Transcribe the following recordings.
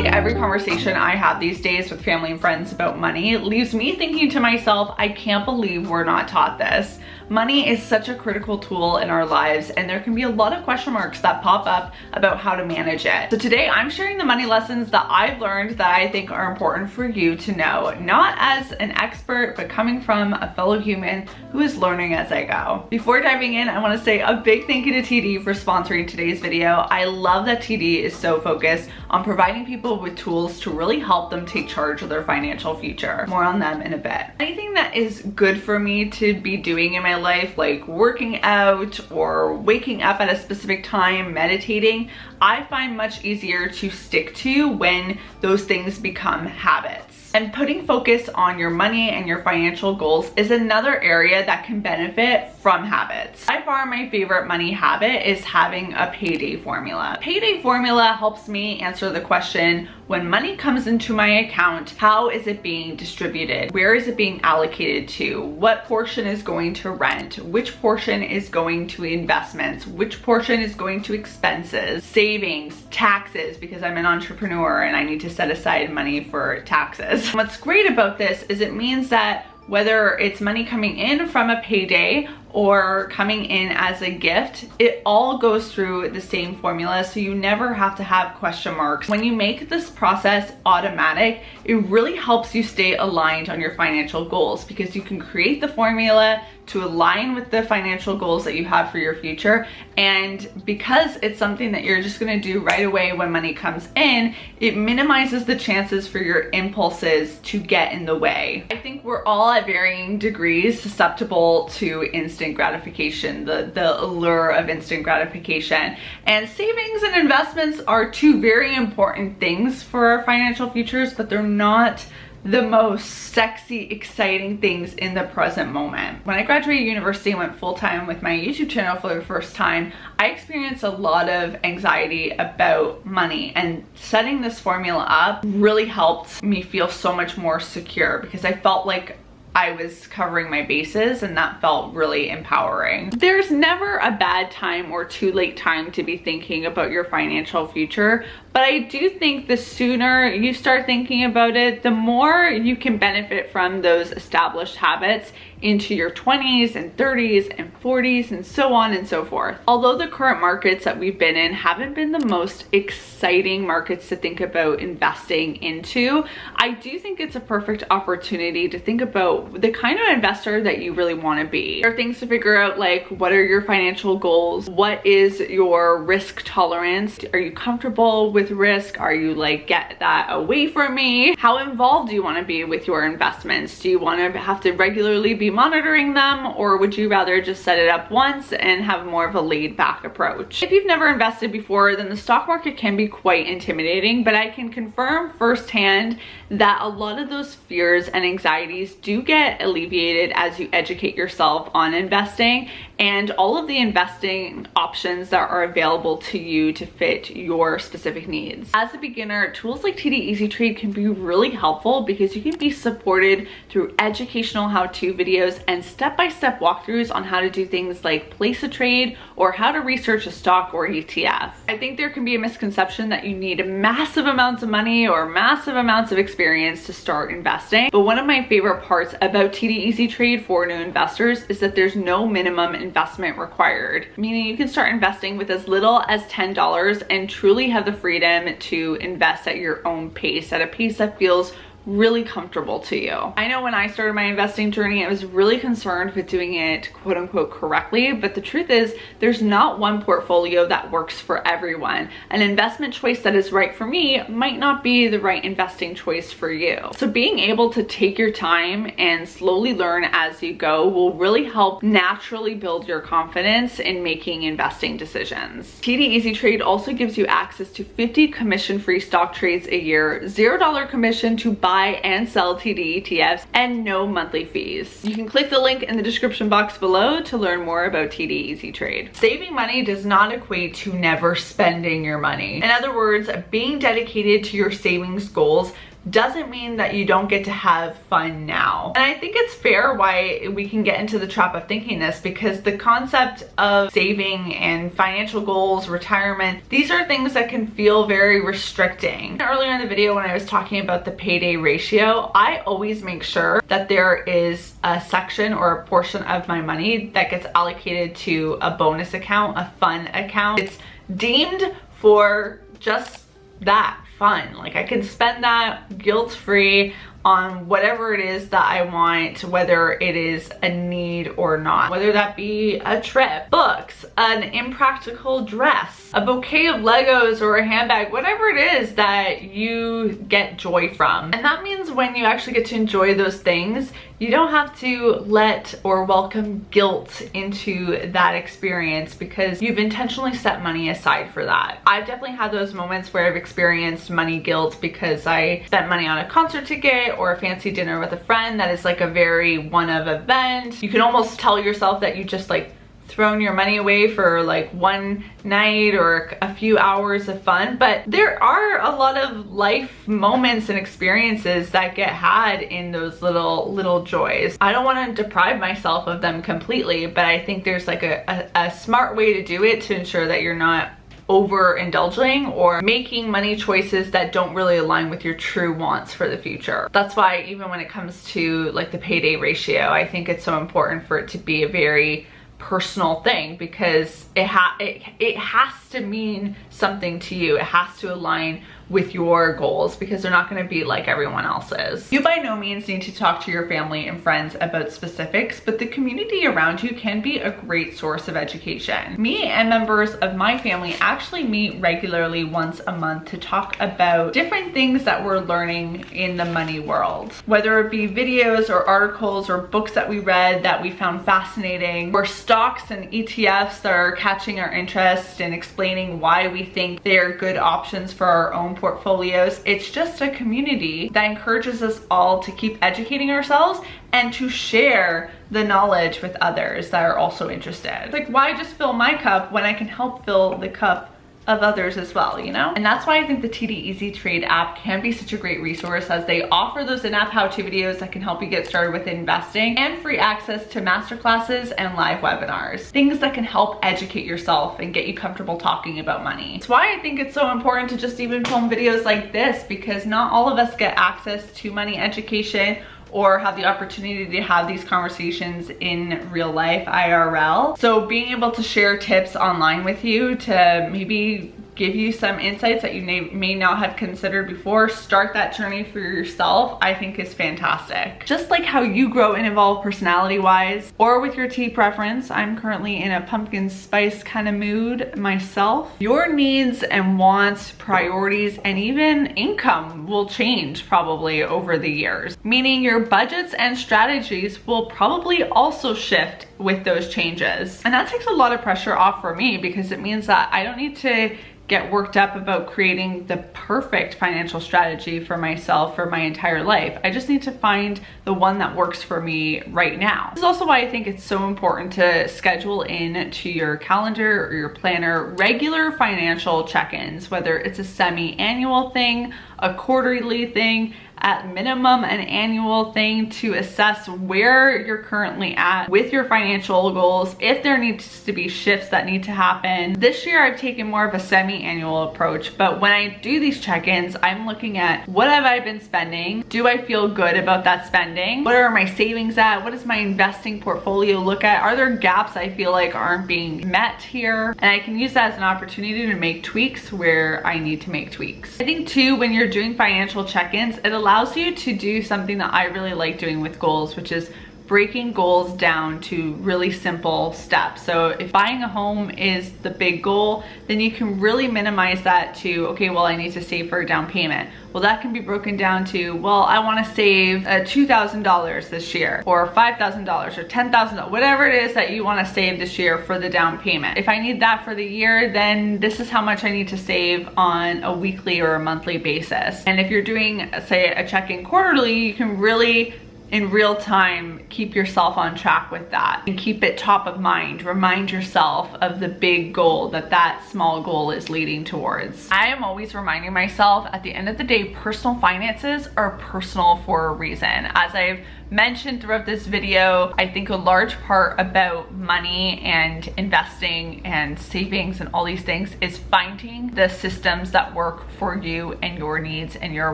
like every conversation I have these days with family and friends about money, it leaves me thinking to myself, I can't believe we're not taught this. Money is such a critical tool in our lives, and there can be a lot of question marks that pop up about how to manage it. So today I'm sharing the money lessons that I've learned that I think are important for you to know, not as an expert, but coming from a fellow human who is learning as I go. Before diving in, I want to say a big thank you to TD for sponsoring today's video. I love that TD is so focused on providing people with tools to really help them take charge of their financial future. More on them in a bit. Anything that is good for me to be doing in my life, like working out or waking up at a specific time, meditating, I find much easier to stick to when those things become habits. And putting focus on your money and your financial goals is another area that can benefit from habits. By far my favorite money habit is having a payday formula. Payday formula helps me answer the question, when money comes into my account, how is it being distributed? Where is it being allocated to? What portion is going to rent? Which portion is going to investments? Which portion is going to expenses, savings, taxes, because I'm an entrepreneur and I need to set aside money for taxes. What's great about this is it means that whether it's money coming in from a payday or coming in as a gift, it all goes through the same formula, so you never have to have question marks. When you make this process automatic, it really helps you stay aligned on your financial goals because you can create the formula to align with the financial goals that you have for your future. And because it's something that you're just gonna do right away when money comes in, it minimizes the chances for your impulses to get in the way. I think we're all at varying degrees susceptible to instant gratification, the allure of instant gratification. And savings and investments are two very important things for our financial futures, but they're not the most sexy, exciting things in the present moment. When I graduated university and went full-time with my YouTube channel for the first time, I experienced a lot of anxiety about money, and setting this formula up really helped me feel so much more secure because I felt like I was covering my bases, and that felt really empowering. There's never a bad time or too late time to be thinking about your financial future, but I do think the sooner you start thinking about it, the more you can benefit from those established habits into your 20s and 30s and 40s and so on and so forth. Although the current markets that we've been in haven't been the most exciting markets to think about investing into, I do think it's a perfect opportunity to think about the kind of investor that you really want to be. There are things to figure out, like what are your financial goals? What is your risk tolerance? Are you comfortable with risk? Are you like, get that away from me? How involved do you want to be with your investments? Do you want to have to regularly be monitoring them, or would you rather just set it up once and have more of a laid back approach? If you've never invested before, then the stock market can be quite intimidating, but I can confirm firsthand that a lot of those fears and anxieties do get alleviated as you educate yourself on investing and all of the investing options that are available to you to fit your specific needs. As a beginner, tools like TD Easy Trade can be really helpful because you can be supported through educational how-to videos and step-by-step walkthroughs on how to do things like place a trade or how to research a stock or ETF. I think there can be a misconception that you need massive amounts of money or massive amounts of experience to start investing, but one of my favorite parts about TD Easy Trade for new investors is that there's no minimum investment required, meaning you can start investing with as little as $10 and truly have the freedom to invest at your own pace, at a pace that feels really comfortable to you. I know when I started my investing journey, I was really concerned with doing it quote unquote correctly, but the truth is there's not one portfolio that works for everyone. An investment choice that is right for me might not be the right investing choice for you. So being able to take your time and slowly learn as you go will really help naturally build your confidence in making investing decisions. TD Easy Trade also gives you access to 50 commission-free stock trades a year, $0 commission to buy and sell TD ETFs, and no monthly fees. You can click the link in the description box below to learn more about TD Easy Trade. Saving money does not equate to never spending your money. In other words, being dedicated to your savings goals doesn't mean that you don't get to have fun now. And I think it's fair why we can get into the trap of thinking this, because the concept of saving and financial goals, retirement, these are things that can feel very restricting. Earlier in the video when I was talking about the payday ratio, I always make sure that there is a section or a portion of my money that gets allocated to a bonus account, a fun account. It's deemed for just that, fun. Like I can spend that guilt-free on whatever it is that I want, whether it is a need or not, whether that be a trip, books, an impractical dress, a bouquet of Legos, or a handbag, whatever it is that you get joy from. And that means when you actually get to enjoy those things, you don't have to let or welcome guilt into that experience because you've intentionally set money aside for that. I've definitely had those moments where I've experienced money guilt because I spent money on a concert ticket or a fancy dinner with a friend that is like a very one-of event. You can almost tell yourself that you just like thrown your money away for like one night or a few hours of fun, but there are a lot of life moments and experiences that get had in those little joys. I don't want to deprive myself of them completely, but I think there's like a smart way to do it to ensure that you're not overindulging or making money choices that don't really align with your true wants for the future. That's why even when it comes to like the payday ratio, I think it's so important for it to be a very personal thing, because it has to mean something to you. It has to align with your goals, because they're not going to be like everyone else's. You by no means need to talk to your family and friends about specifics, but the community around you can be a great source of education. Me and members of my family actually meet regularly once a month to talk about different things that we're learning in the money world, whether it be videos or articles or books that we read that we found fascinating, or stocks and ETFs that are catching our interest and explaining why we think they're good options for our own portfolios. It's just a community that encourages us all to keep educating ourselves and to share the knowledge with others that are also interested. Like, why just fill my cup when I can help fill the cup of others as well, you know? And that's why I think the TD Easy Trade app can be such a great resource, as they offer those in-app how-to videos that can help you get started with investing, and free access to masterclasses and live webinars. Things that can help educate yourself and get you comfortable talking about money. That's why I think it's so important to just even film videos like this, because not all of us get access to money education or have the opportunity to have these conversations in real life, IRL. So being able to share tips online with you to maybe give you some insights that you may not have considered before, start that journey for yourself, I think is fantastic. Just like how you grow and evolve personality-wise, or with your tea preference, I'm currently in a pumpkin spice kind of mood myself, your needs and wants, priorities, and even income will change probably over the years. Meaning your budgets and strategies will probably also shift with those changes. And that takes a lot of pressure off for me, because it means that I don't need to get worked up about creating the perfect financial strategy for myself for my entire life. I just need to find the one that works for me right now. This is also why I think it's so important to schedule in to your calendar or your planner regular financial check-ins, whether it's a semi-annual thing, a quarterly thing, at minimum an annual thing, to assess where you're currently at with your financial goals, if there needs to be shifts that need to happen. This year I've taken more of a semi-annual approach, but when I do these check-ins, I'm looking at what have I been spending? Do I feel good about that spending? What are my savings at? What does my investing portfolio look at? Are there gaps I feel like aren't being met here? And I can use that as an opportunity to make tweaks where I need to make tweaks. I think too, when you're doing financial check-ins, it allows you to do something that I really like doing with goals, which is breaking goals down to really simple steps. So if buying a home is the big goal, then you can really minimize that to, okay, well, I need to save for a down payment. Well, that can be broken down to, well, I want to save $2,000 this year, or $5,000 or $10,000, whatever it is that you want to save this year for the down payment. If I need that for the year, then this is how much I need to save on a weekly or a monthly basis. And if you're doing, say, a check-in quarterly, you can really in real time, keep yourself on track with that and keep it top of mind. Remind yourself of the big goal that small goal is leading towards. I am always reminding myself, at the end of the day, personal finances are personal for a reason. As I've mentioned throughout this video, I think a large part about money and investing and savings and all these things is finding the systems that work for you and your needs and your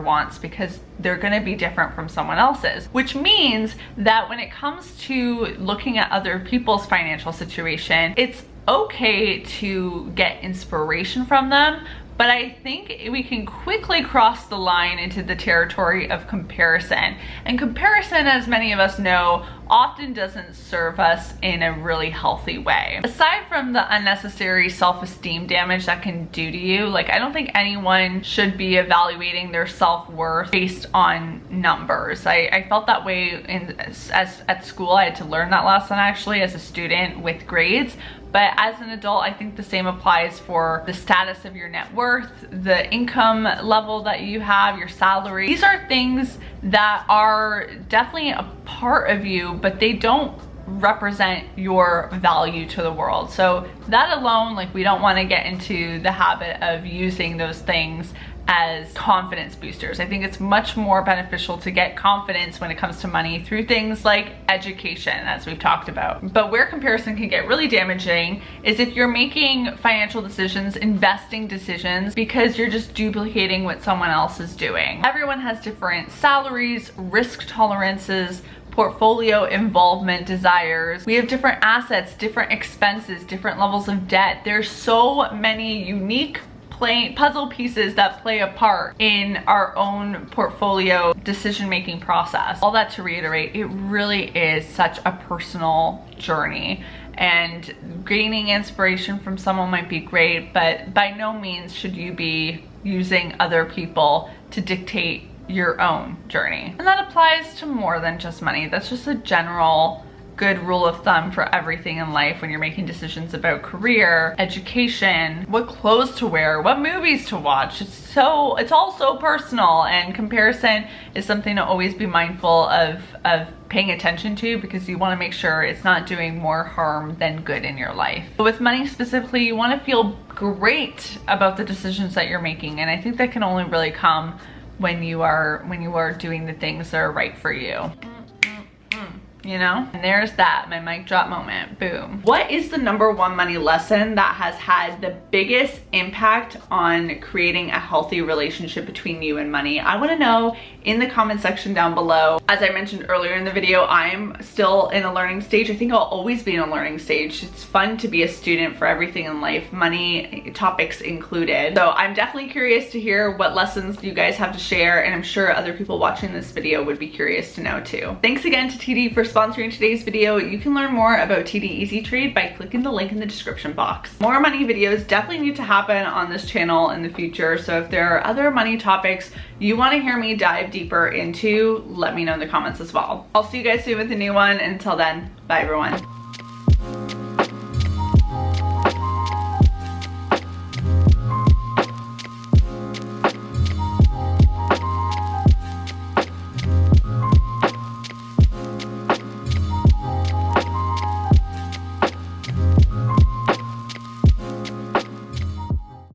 wants, because they're going to be different from someone else's, which means that when it comes to looking at other people's financial situation, it's okay to get inspiration from them. But I think we can quickly cross the line into the territory of comparison. And comparison, as many of us know, often doesn't serve us in a really healthy way. Aside from the unnecessary self-esteem damage that can do to you, like, I don't think anyone should be evaluating their self-worth based on numbers. I felt that way at school. I had to learn that lesson actually as a student with grades. But as an adult, I think the same applies for the status of your net worth, the income level that you have, your salary. These are things that are definitely a part of you, but they don't represent your value to the world. So that alone, like, we don't want to get into the habit of using those things as confidence boosters. I think it's much more beneficial to get confidence when it comes to money through things like education, as we've talked about. But where comparison can get really damaging is if you're making financial decisions, investing decisions, because you're just duplicating what someone else is doing. Everyone has different salaries, risk tolerances, portfolio involvement desires. We have different assets, different expenses, different levels of debt. There's so many unique puzzle pieces that play a part in our own portfolio decision-making process. All that to reiterate, it really is such a personal journey, and gaining inspiration from someone might be great, but by no means should you be using other people to dictate your own journey. And that applies to more than just money. That's just a general good rule of thumb for everything in life when you're making decisions about career, education, what clothes to wear, what movies to watch. It's all so personal, and comparison is something to always be mindful of paying attention to, because you want to make sure it's not doing more harm than good in your life. But with money specifically, you want to feel great about the decisions that you're making, and I think that can only really come when you are doing the things that are right for you. You know? And there's that, my mic drop moment, boom. What is the #1 money lesson that has had the biggest impact on creating a healthy relationship between you and money? I wanna know in the comment section down below. As I mentioned earlier in the video, I'm still in a learning stage. I think I'll always be in a learning stage. It's fun to be a student for everything in life, money topics included. So I'm definitely curious to hear what lessons you guys have to share, and I'm sure other people watching this video would be curious to know too. Thanks again to TD for sponsoring today's video. You can learn more about TD Easy Trade by clicking the link in the description box. More money videos definitely need to happen on this channel in the future, so if there are other money topics you want to hear me dive deeper into, let me know in the comments as well. I'll see you guys soon with a new one, and until then, bye everyone.